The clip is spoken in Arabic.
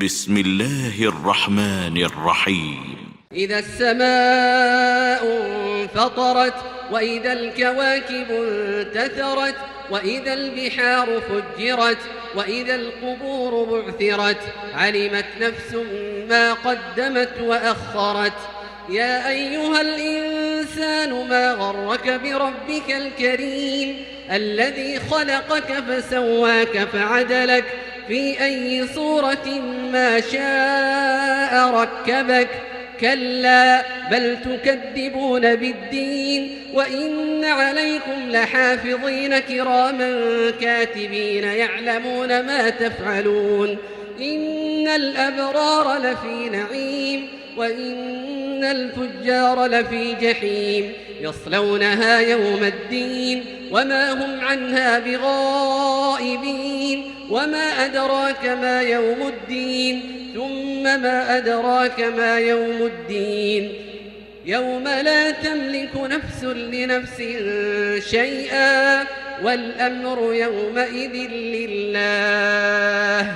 بسم الله الرحمن الرحيم. إذا السماء انفطرت وإذا الكواكب انتثرت وإذا البحار فجرت وإذا القبور بعثرت علمت نفس ما قدمت وأخرت. يا أيها الإنسان ما غرك بربك الكريم الذي خلقك فسواك فعدلك في أي صورة ما شاء ركبك. كلا بل تكذبون بالدين وإن عليكم لحافظين كراما كاتبين يعلمون ما تفعلون. إن الأبرار لفي نعيم وإن الفجار لفي جحيم يصلونها يوم الدين وما هم عنها بغائبين. وما أدراك ما يوم الدين ثم ما أدراك ما يوم الدين يوم لا تملك نفس لنفس شيئا والأمر يومئذ لله.